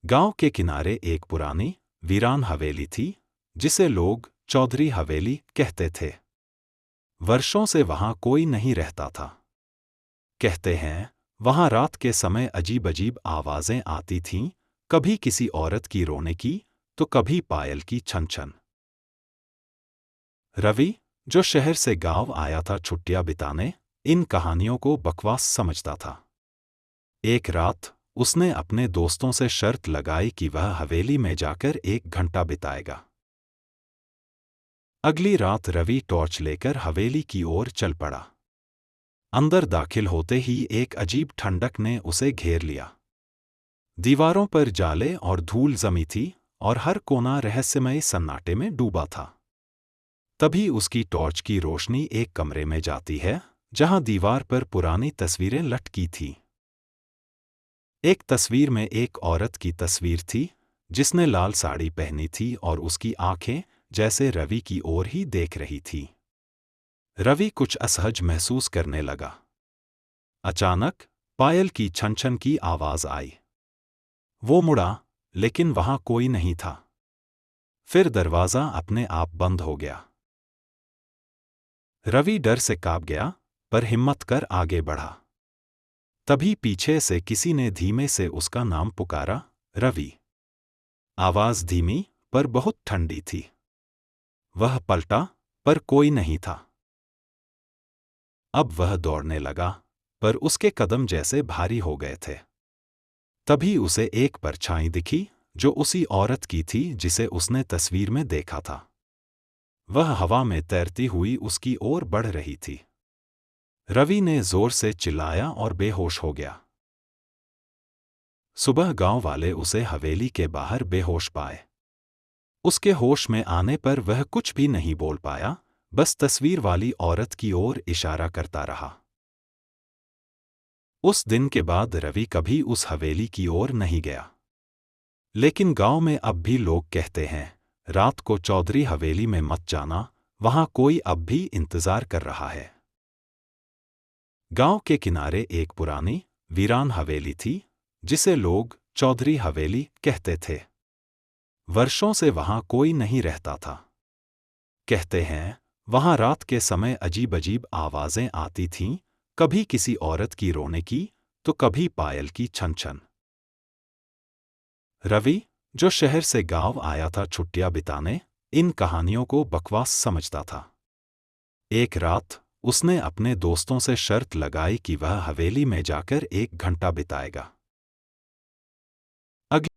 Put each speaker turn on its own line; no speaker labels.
गांव के किनारे एक पुरानी वीरान हवेली थी, जिसे लोग चौधरी हवेली कहते थे। वर्षों से वहां कोई नहीं रहता था। कहते हैं, वहां रात के समय अजीब अजीब आवाजें आती थीं, कभी किसी औरत की रोने की, तो कभी पायल की छन छन। रवि, जो शहर से गांव आया था छुट्टियां बिताने, इन कहानियों को बकवास समझता था। एक रात उसने अपने दोस्तों से शर्त लगाई कि वह हवेली में जाकर 1 घंटा बिताएगा। अगली रात रवि टॉर्च लेकर हवेली की ओर चल पड़ा। अंदर दाखिल होते ही एक अजीब ठंडक ने उसे घेर लिया। दीवारों पर जाले और धूल जमी थी और हर कोना रहस्यमय सन्नाटे में डूबा था। तभी उसकी टॉर्च की रोशनी एक कमरे में जाती है, जहां दीवार पर पुरानी तस्वीरें लटकी थीं। एक तस्वीर में एक औरत की तस्वीर थी, जिसने लाल साड़ी पहनी थी और उसकी आंखें जैसे रवि की ओर ही देख रही थी। रवि कुछ असहज महसूस करने लगा। अचानक पायल की छन छन की आवाज आई। वो मुड़ा, लेकिन वहां कोई नहीं था। फिर दरवाजा अपने आप बंद हो गया। रवि डर से कांप गया, पर हिम्मत कर आगे बढ़ा। तभी पीछे से किसी ने धीमे से उसका नाम पुकारा, रवि। आवाज धीमी पर बहुत ठंडी थी। वह पलटा, पर कोई नहीं था। अब वह दौड़ने लगा, पर उसके कदम जैसे भारी हो गए थे। तभी उसे एक परछाई दिखी, जो उसी औरत की थी जिसे उसने तस्वीर में देखा था। वह हवा में तैरती हुई उसकी ओर बढ़ रही थी। रवि ने जोर से चिल्लाया और बेहोश हो गया। सुबह गांव वाले उसे हवेली के बाहर बेहोश पाए। उसके होश में आने पर वह कुछ भी नहीं बोल पाया, बस तस्वीर वाली औरत की ओर इशारा करता रहा। उस दिन के बाद रवि कभी उस हवेली की ओर नहीं गया। लेकिन गांव में अब भी लोग कहते हैं, रात को चौधरी हवेली में मत जाना, वहां कोई अब भी इंतजार कर रहा है। गांव के किनारे एक पुरानी वीरान हवेली थी, जिसे लोग चौधरी हवेली कहते थे। वर्षों से वहां कोई नहीं रहता था। कहते हैं, वहां रात के समय अजीब अजीब आवाजें आती थीं, कभी किसी औरत की रोने की, तो कभी पायल की छन छन। रवि, जो शहर से गांव आया था छुट्टियां बिताने, इन कहानियों को बकवास समझता था। एक रात उसने अपने दोस्तों से शर्त लगाई कि वह हवेली में जाकर 1 घंटा बिताएगा।